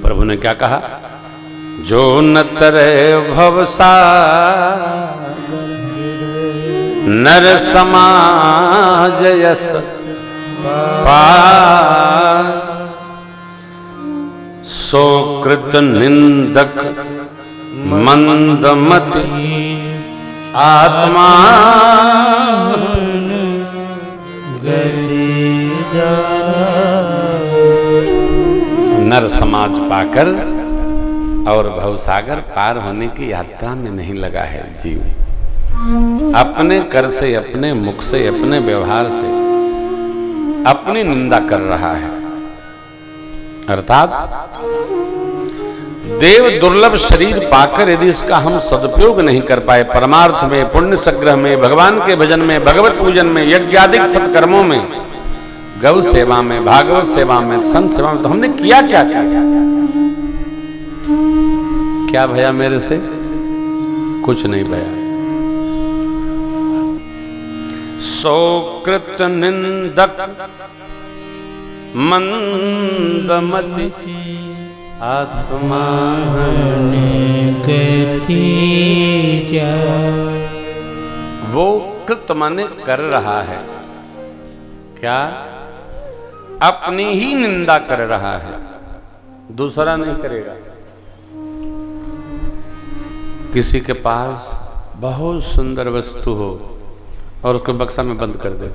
प्रभु ने क्या कहा? जो न तरे भवसागर नर समाज यस पार, सो कृत निंदक मंदमति आत्मा नर समाज पाकर और भवसागर पार होने की यात्रा में नहीं लगा है जीव। अपने कर से, अपने मुख से, अपने व्यवहार से अपनी निंदा कर रहा है। अर्थात देव दुर्लभ शरीर पाकर यदि इसका हम सदुपयोग नहीं कर पाए, परमार्थ में, पुण्य संग्रह में, भगवान के भजन में, भगवत पूजन में, यज्ञादिक सत्कर्मों में, गौ सेवा में, भागवत सेवा में, संत सेवा में, तो हमने किया क्या क्या? क्या भया मेरे से? कुछ नहीं भया। सोकृत निंदक मंदमति आत्मा वो कृत माने कर रहा है क्या? अपनी ही निंदा कर रहा है, दूसरा नहीं करेगा। किसी के पास बहुत सुंदर वस्तु हो और उसको बक्सा में बंद कर दे।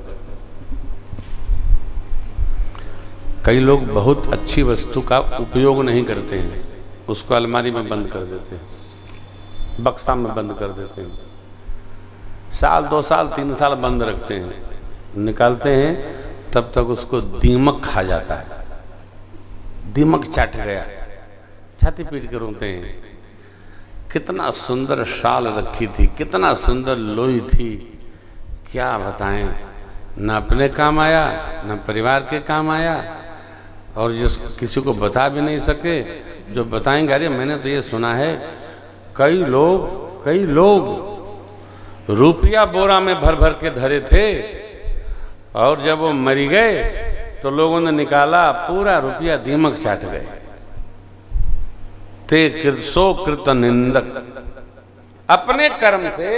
कई लोग बहुत अच्छी वस्तु का उपयोग नहीं करते हैं, उसको अलमारी में बंद कर देते हैं, बक्सा में बंद कर देते हैं, साल 2 साल 3 साल बंद रखते हैं, निकालते हैं तब तक उसको दीमक खा जाता है। दीमक चाट गया, छाती पीट कर रोते हैं। कितना सुंदर शाल रखी थी, कितना सुंदर लोई थी, क्या बताएं, न अपने काम आया न परिवार के काम आया, और जिस किसी को बता भी नहीं सके। जो बताएंगे, अरे मैंने तो ये सुना है कई लोग रुपया बोरा में भर भर के धरे थे और जब वो मरी गए तो लोगों ने निकाला, पूरा रुपया दीमक चाट गए। ते सो कृत निंदक, अपने कर्म से।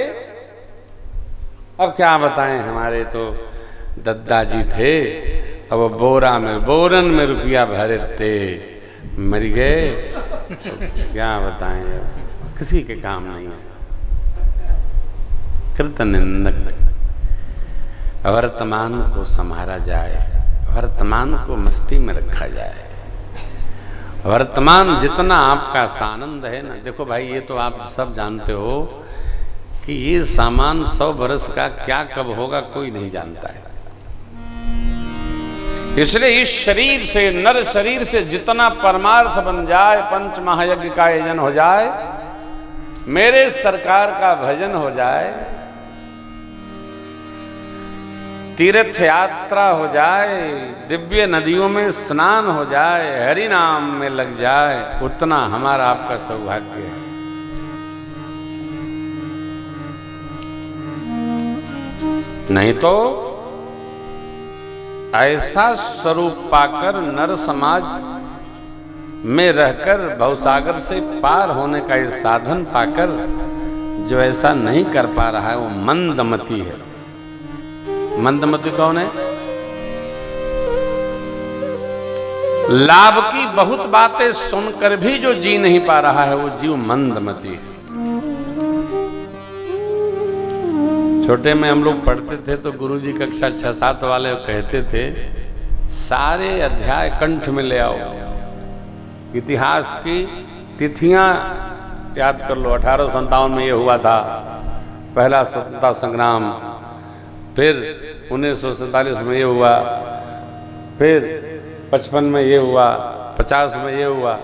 अब क्या बताएं, हमारे तो दादाजी थे, अब बोरन में रुपया भरे थे, मर गए, तो क्या बताएं, किसी के काम नहीं है। कृत निंदक। वर्तमान को संभाला जाए, वर्तमान को मस्ती में रखा जाए। वर्तमान जितना आपका सानंद है ना, देखो भाई, ये तो आप सब जानते हो कि ये सामान 100 बरस का क्या कब होगा कोई नहीं जानता है। इसलिए इस शरीर से, नर शरीर से जितना परमार्थ बन जाए, 5 महायज्ञ का आयोजन हो जाए, मेरे सरकार का भजन हो जाए, तीर्थ यात्रा हो जाए, दिव्य नदियों में स्नान हो जाए, हरि नाम में लग जाए, उतना हमारा आपका सौभाग्य है। नहीं तो ऐसा स्वरूप पाकर, नर समाज में रहकर, भवसागर से पार होने का ये साधन पाकर जो ऐसा नहीं कर पा रहा है, वो मंदमति है। मंदमति कौन है? लाभ की बहुत बातें सुनकर भी जो जी नहीं पा रहा है, वो जीव मंदमति है। छोटे में हम लोग पढ़ते थे तो गुरुजी कक्षा 6-7 वाले कहते थे, सारे अध्याय कंठ में ले आओ, इतिहास की तिथियां याद कर लो। 1857 में ये हुआ था पहला स्वतंत्रता संग्राम, फिर 1947 में ये हुआ, फिर 55 में ये हुआ, 50 में ये हुआ।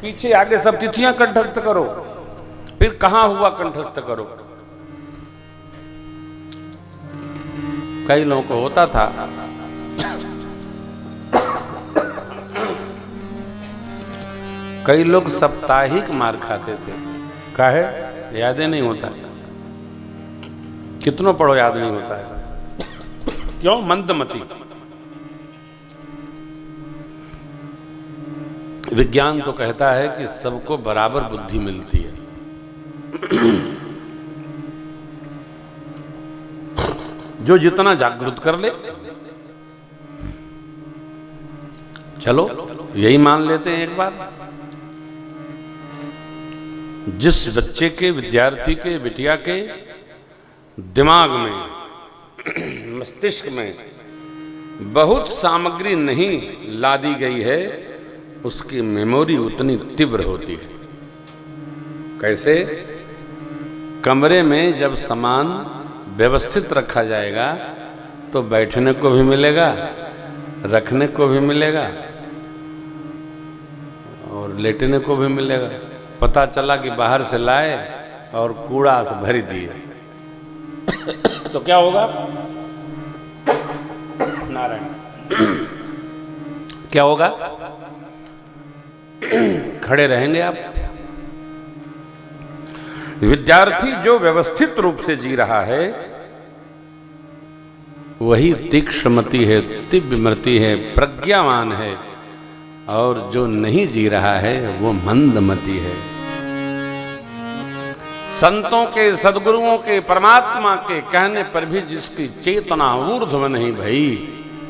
पीछे आगे सब तिथियां कंठस्थ करो, फिर कहां हुआ कंठस्थ करो। कई लोगों को होता था कई लोग साप्ताहिक मार खाते थे, काहे? यादें नहीं होता, कितनों पढ़ो याद नहीं होता है। क्यों? मंदमति। विज्ञान तो कहता है कि सबको बराबर बुद्धि मिलती है। जो जितना जागृत कर ले, चलो यही मान लेते हैं एक बार। जिस बच्चे के, विद्यार्थी के, बिटिया के दिमाग में, मस्तिष्क में बहुत सामग्री नहीं लादी गई है, उसकी मेमोरी उतनी तीव्र होती है। कैसे? कमरे में जब सामान व्यवस्थित रखा जाएगा तो बैठने को भी मिलेगा, रखने को भी मिलेगा और लेटने को भी मिलेगा। पता चला कि बाहर से लाए और कूड़ा से भर दिए तो क्या होगा? नारायण, क्या होगा? खड़े रहेंगे आप। विद्यार्थी जो व्यवस्थित रूप से जी रहा है वही तीक्ष्णमति है, दिव्यमति है, प्रज्ञावान है, और जो नहीं जी रहा है वो मंदमति है। संतों के, सद्गुरुओं के, परमात्मा के कहने पर भी जिसकी चेतना ऊर्ध्व नहीं भई,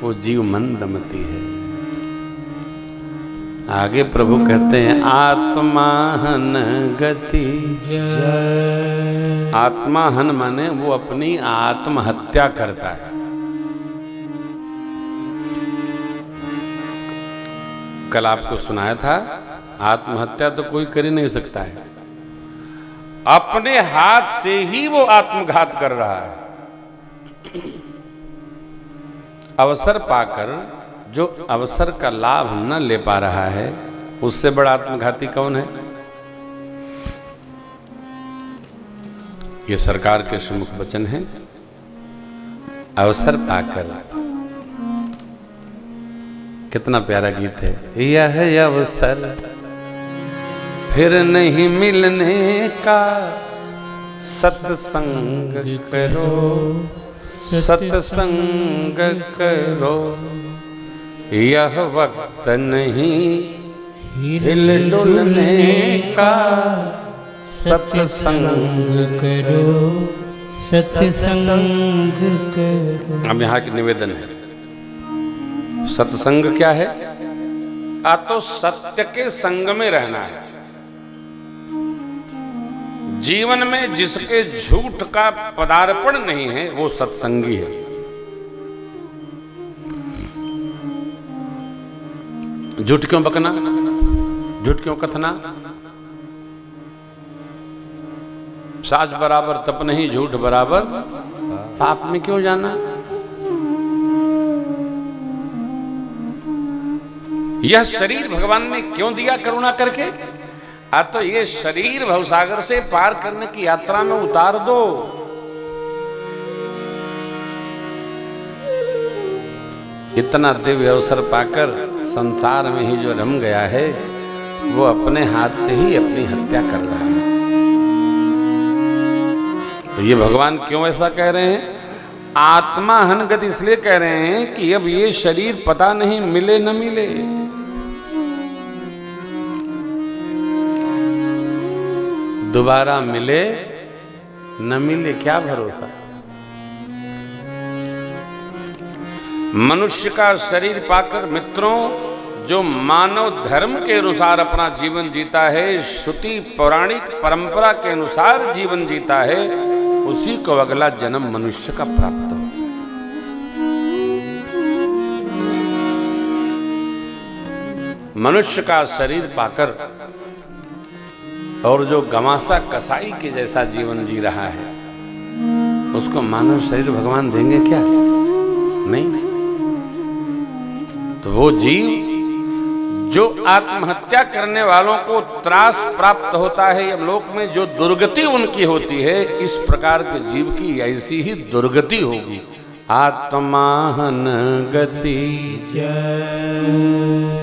वो जीव मंदमति है। आगे प्रभु कहते हैं आत्माहन गति। आत्माहन माने वो अपनी आत्महत्या करता है। कल आपको सुनाया था, आत्महत्या तो कोई कर ही नहीं सकता है, अपने हाथ से ही वो आत्मघात कर रहा है। अवसर पाकर जो अवसर का लाभ न ले पा रहा है, उससे बड़ा आत्मघाती कौन है? ये सरकार के सम्मुख वचन है। अवसर पाकर, कितना प्यारा गीत है। यह अवसर फिर नहीं मिलने का, सत्संग करो, सत्संग करो। यह वक्त नहीं हिल डुलने का, सत्संग करो, सत्संग करो। अब यहाँ की निवेदन है, सत्संग क्या है? तो सत्य के संग में रहना है। जीवन में जिसके झूठ का पदार्पण नहीं है वो सत्संगी है। झूठ क्यों बकना, झूठ क्यों कथना? साज बराबर तप नहीं, झूठ बराबर पाप में क्यों जाना? यह शरीर भगवान ने क्यों दिया करुणा करके? तो ये शरीर भवसागर से पार करने की यात्रा में उतार दो। इतना दिव्य अवसर पाकर संसार में ही जो रम गया है, वो अपने हाथ से ही अपनी हत्या कर रहा है। तो ये भगवान क्यों ऐसा कह रहे हैं? आत्मा हनगत इसलिए कह रहे हैं कि अब ये शरीर पता नहीं मिले न मिले। दोबारा मिले न मिले, क्या भरोसा? मनुष्य का शरीर पाकर मित्रों, जो मानव धर्म के अनुसार अपना जीवन जीता है, श्रुति पौराणिक परंपरा के अनुसार जीवन जीता है, उसी को अगला जन्म मनुष्य का प्राप्त हो। मनुष्य का शरीर पाकर और जो गमासा कसाई के जैसा जीवन जी रहा है, उसको मानव शरीर भगवान देंगे क्या? नहीं। तो वो जीव जो आत्महत्या करने वालों को त्रास प्राप्त होता है यमलोक में, जो दुर्गति उनकी होती है, इस प्रकार के जीव की ऐसी ही दुर्गति होगी। आत्माहन गति जय।